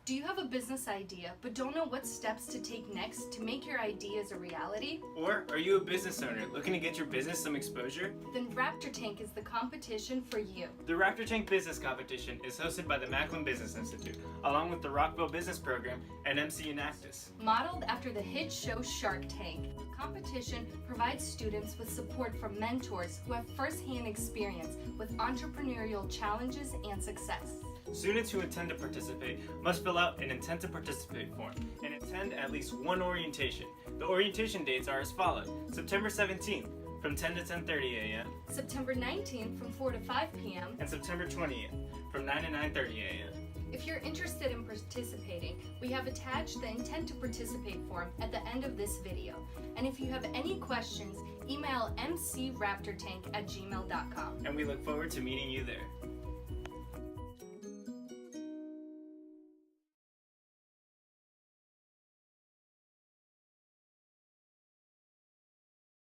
Do you have a business idea but don't know what steps to take next to make your ideas a reality? Or are you a business owner looking to get your business some exposure? Then Raptor Tank is the competition for you. The Raptor Tank Business Competition is hosted by the Macklin Business Institute, along with the Rockville Business Program and MC Raptor. Modeled after the hit show Shark Tank, the competition provides students with support from mentors who have first-hand experience with entrepreneurial challenges and success. Students who intend to participate must fill out an intent to participate form and attend at least one orientation. The orientation dates are as follows: September 17th from 10 to 10:30 a.m. September 19th from 4 to 5 p.m. and September 20th from 9 to 9:30 a.m. If you're interested in participating, we have attached the intent to participate form at the end of this video. And if you have any questions, email mcraptortank@gmail.com. And we look forward to meeting you there.